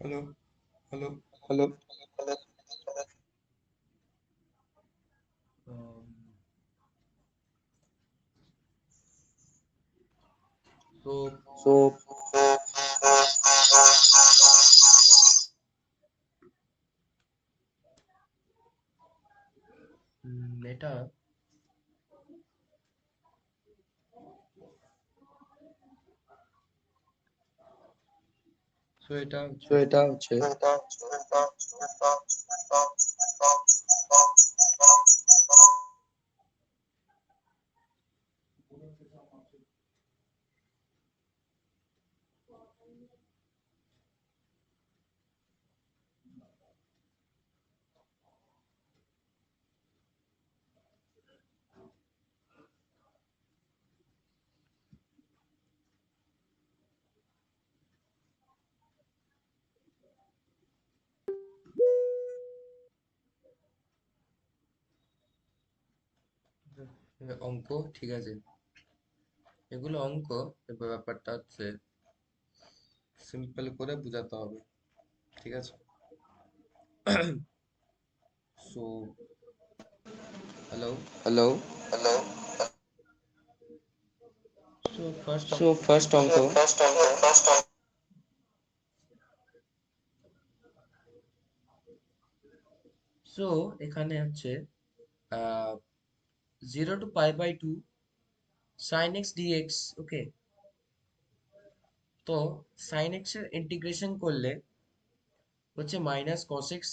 Hello, hello. Hello. Um, so So, এটা so এটা so হচ্ছে এটা হচ্ছে অঙ্ক, ঠিক আছে। এগুলো অঙ্ক। এবার ব্যাপারটা হচ্ছে সিম্পল করে বোঝাতে হবে, ঠিক আছে। So hello. Hello. So first so অঙ্ক হচ্ছে, ফার্স্ট অঙ্ক সো এখানে হচ্ছে আহ 0 to π/2 sin x dx। ওকে, তো sin x এর ইন্টিগ্রেশন করলে হচ্ছে minus cos x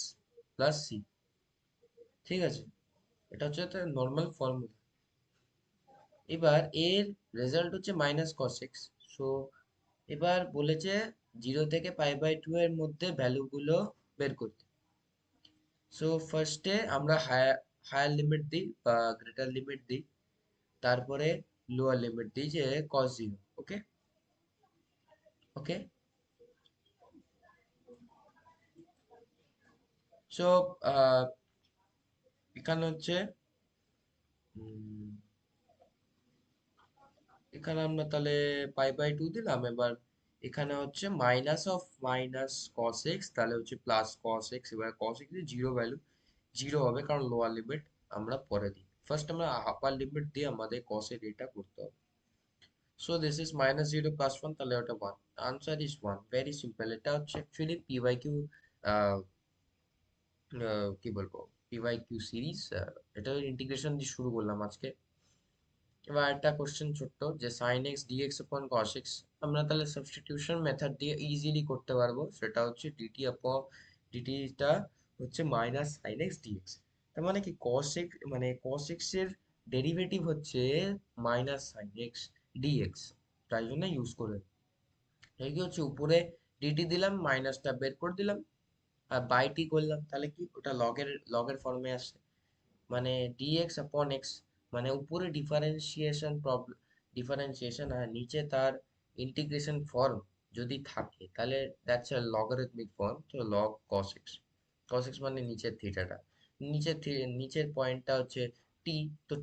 plus C, ঠিক আছে। এটা হচ্ছে একটা নর্মাল ফর্মুলা। এবার এর রেজাল্ট হচ্ছে মাইনাস কস এক্স। সো এবার বলেছে 0 থেকে π/2 এর মধ্যে ভ্যালুগুলো বের করতে। সো ফার্স্টে আমরা হায়ার লিমিট দিই বা গ্রেটার লিমিট দিই, তারপরে লোয়ার লিমিট দিই যে কস জিরো। ওকে, ওকে। সো এখানে হচ্ছে উম, এখানে আমরা তাহলে π/2 দিলাম। এবার এখানে হচ্ছে minus of minus cos x, তাহলে হচ্ছে প্লাস কস এক্স। এবার cos x zero value, zero হবে কারণ লোয়ার লিমিট আমরা পরে দিই। ফার্স্ট আমরা আপার লিমিট দিয়ে আমাদের কসের এটা করতে হবে। সো দিস ইজ -0 + 1, তাহলে ওটা 1। Answer is 1। Very simple. এটা হচ্ছে অ্যাকচুয়ালি পি বাই কিউ, কি বলবো, পি বাই কিউ সিরিজ। এটা ইন্টিগ্রেশন দিয়ে শুরু করলাম আজকে। এবার একটা কোশ্চেন ছোট্ট, যে সাইন এক্স ডিএক্স আপন কস এক্স আমরা তাহলে সাবস্টিটিউশন মেথড দিয়ে ইজিলি করতে পারবো। সেটা হচ্ছে ডিটি আপন ডিটিটা হচ্ছে মাইনাস সাইন এক্স ডিএক্স। তার মানে কি কস এক্স, মানে কস এক্স এর ডেরিভেটিভ হচ্ছে মাইনাস সাইন এক্স ডিএক্স, তাই জন্য ইউজ করে। এই কি হচ্ছে, উপরে ডিটি দিলাম, মাইনাসটা বের করে দিলাম, আর বাই টি করলাম, তাহলে কি ওটা লগের ফর্মে আসে। মানে ডিএক্স আপন এক্স, মানে উপরে ডিফারেন্সিয়েশন আর নিচে তার ইন্টিগ্রেশন ফর্ম যদি থাকে, তাহলে দ্যাটস এ লগারিদমিক ফর্ম। তো log cos x, cos x মানে নিচের থিটাটা, নিচের পয়েন্টটা হচ্ছে টি। তো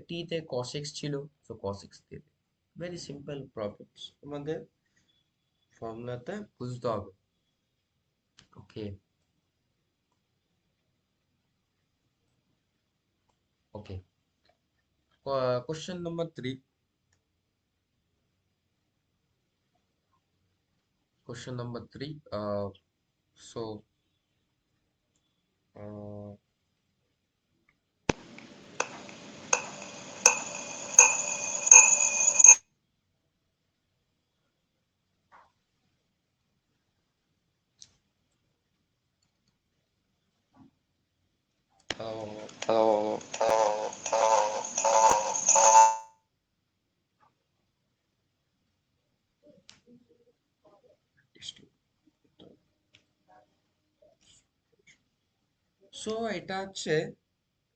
টি তে কস এক্স ছিল, তো কস এক্স দেবে। ভেরি সিম্পল প্রবলেমস আমাদের ফর্মুলাতে বুঝতে হবে। Okay, okay. Question number 3, question number 3. So uh, uh, ah, so এটা হচ্ছে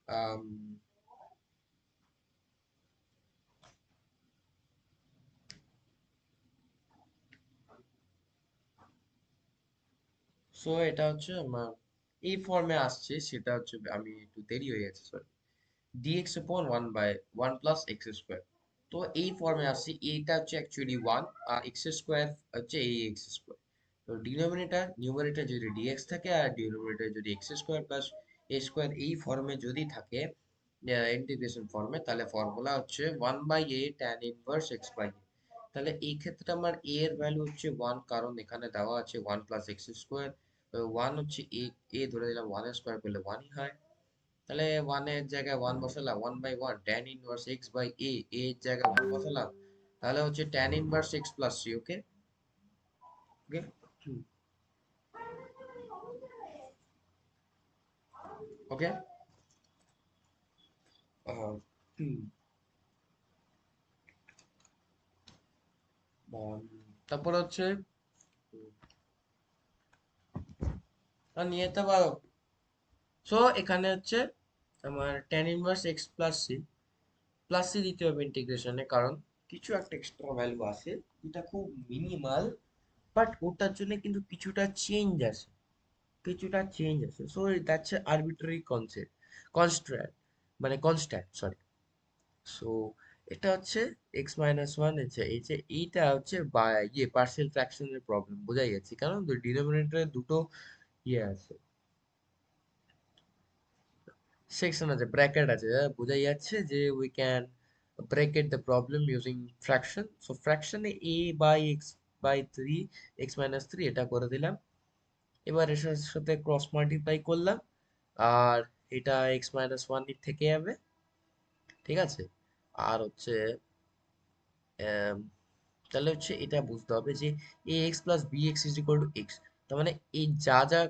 um, so এটা হচ্ছে আমার এই ফর্মে আসছে, সেটা হচ্ছে আমি একটু দেরি হয়ে গেছে, sorry. DX upon 1 plus x square, তো এই ফর্মে আসছে। এইটা হচ্ছে অ্যাকচুয়ালি 1, আর এক্স স্কোয়ার হচ্ছে এই এক্স স্কোয়ার। তো ডিনোমিনেটর নিউমারেটর যদি ডিএক্স থাকে আর ডিনোমিনেটর যদি এক্স স্কোয়ার প্লাস এ স্কোয়ার এই ফর্মে যদি থাকে ইন্টিগ্রেশন ফর্মে, তাহলে ফর্মুলা হচ্ছে 1/a tan inverse x by a. তাহলে এই ক্ষেত্রে আমার a এর ভ্যালু হচ্ছে 1, কারণ এখানে দেওয়া আছে 1 প্লাস এক্স স্কোয়ার। 1 হচ্ছে a ধরে দিলাম, 1 স্কোয়ার করলে 1ই হয়। তাহলে 1 এর জায়গায় 1 বসালাম, 1/1 tan inverse x by a, এর জায়গায় 1 বসালাম, তাহলে হচ্ছে tan inverse x plus c. Okay okay okay. তারপর হচ্ছে নিয়ে যেতে পারো। সো এখানে হচ্ছে আমার tan inverse x plus C দিতে হবে ইন্টিগ্রেশনে, কারণ কিছু একটা এক্সট্রা ভ্যালু আছে যেটা খুব মিনিমাল, বাট ওটার জন্য কিন্তু কিছুটা চেঞ্জ আছে। So that's a arbitrary concept, constant, মানে কনস্ট্যান্ট, সরি। সো এটা হচ্ছে এক্স মাইনাস ওয়ান হচ্ছে এই যে এইটা হচ্ছে বা পার্শিয়াল ফ্র্যাকশনের প্রবলেম, বোঝাই যাচ্ছে কারণ ডিনোমিনেটরে দুটো আছে, সেকশন আছে, ব্র্যাকেট আছে, বোঝাই যাচ্ছে যে we can bracket the problem using fraction. So ফ্র্যাকশনে a/x/3 x-3 এটা করে দিলাম। এবার এর সাথে ক্রস মাল্টিপ্লাই করলাম, আর এটা x-1 থেকে যাবে, ঠিক আছে। আর হচ্ছে তাহলে হচ্ছে এটা বুঝতে হবে যে ax plus bx is equal to x. তার মানে এই যা যা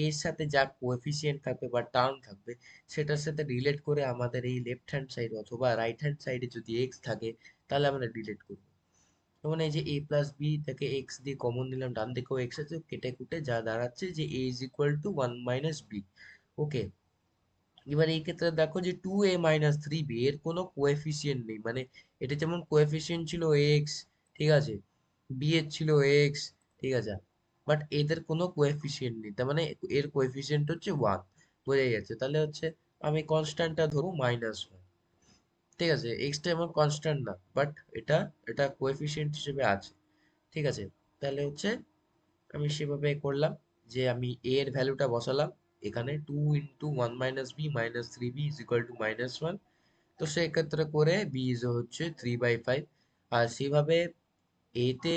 এর সাথে যা কোএফিসিয়েন্ট থাকবে বা টার্ম থাকবে সেটার সাথে রিলেট করে আমাদের এই লেফট হ্যান্ড সাইড অথবা রাইট হ্যান্ড সাইডে যদি এক্স থাকে তাহলে আমরা রিলেট করবো। যেমন এই যে a প্লাস বি থেকে এক্স দিয়ে কমন নিলাম, ডান দিকেও এক্স আছে, কেটে কুটে যা দাঁড়াচ্ছে যে a is equal to 1 - b। ওকে, এবার এই ক্ষেত্রে দেখো যে 2a - 3b এর কোনো কোএফিসিয়েন্ট নেই, মানে এটা যেমন কোএফিসিয়েন্ট ছিল এক্স, ঠিক আছে, বি এর ছিল এক্স, ঠিক আছে, বাট এদের কোনো কোএফিসিয়েন্ট নেই, তার মানে এর কোএফিসিয়েন্ট হচ্ছে 1, বোঝা যাচ্ছে। তাহলে হচ্ছে আমি কনস্ট্যান্টটা ধরবো -1, ঠিক আছে, এক্সটা এমন কনস্ট্যান্ট না, বাট এটা এটা কোএফিসিয়েন্ট হিসেবে আছে, ঠিক আছে। তাহলে হচ্ছে আমি সেভাবে করলাম যে আমি a এর ভ্যালুটা বসালাম এখানে, 2 × -1 - b - 3b = -1। তো সেক্ষেত্রে করে b ইজ হচ্ছে 3/5। আর সেভাবে এতে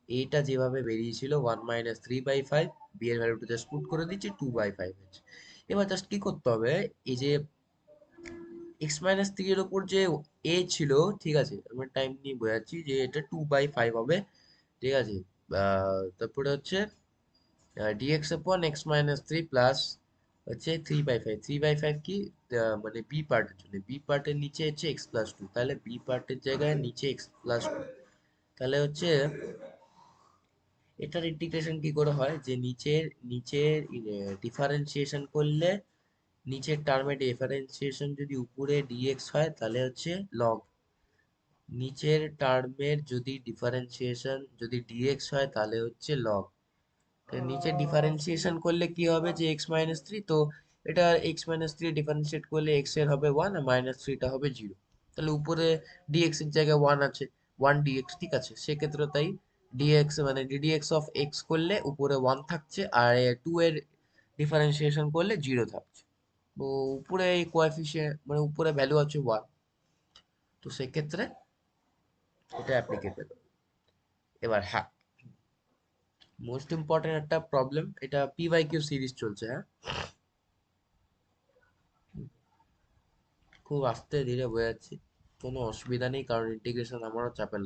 এটা যেভাবে বেরিয়েছিল 1 - 3/5, b এর ভ্যালুটা জাস্ট পুট করে দিচ্ছি 2/5 হচ্ছে। এবার জাস্ট কি করতে হবে, এই যে x-3 এর উপর যে a ছিল, ঠিক আছে, আমি টাইম নিয়ে বোঝাচ্ছি যে এটা 2/5 হবে, ঠিক আছে। তারপরে হচ্ছে dx upon x-3 প্লাস হচ্ছে 3/5, 3/5 কি মানে বি পার্টের জন্য, বি পার্টের নিচে হচ্ছে x+2, তাহলে বি পার্টের জায়গায় নিচে x+2। তাহলে হচ্ছে এটার ইন্টিগ্রেশন কি করে হয় যে নিচের নিচের ডিফারেন্সিয়েশন করলে, নিচের টার্মে ডিফারেন্সিয়েশন যদি উপরে dx হয় তাহলে হচ্ছে লগ, নিচের টার্মের যদি ডিফারেন্সিয়েশন যদি dx হয় তাহলে হচ্ছে লগ। নিচে ডিফারেন্সিয়েশন করলে কি হবে যে x-3, তো এটা x-3 ডিফারেন্সিয়েট করলে x এর হবে 1 আর -3টা হবে 0। তাহলে উপরে dx এর জায়গায় 1 আছে, 1 dx, ঠিক আছে, সেক্ষেত্রে তাই dx মানে ddx অফ x করলে উপরে 1 থাকছে, আর 2 এর ডিফারেন্সিয়েশন করলে 0 থাকছে। তো উপরে এই কোএফিসিয়েন্ট মানে উপরে ভ্যালু আছে 1, তো সেক্ষেত্রে এটা অ্যাপ্লিকেবল। এবার হ্যাঁ, মোস্ট ইম্পর্টেন্ট একটা প্রবলেম, এটা পি বাই কিউ সিরিজ চলছে, হ্যাঁ, খুব আস্তে ধীরে বোঝাচ্ছি, কোনো অসুবিধা নেই কারণ ইন্টিগ্রেশন আমারও চাপের।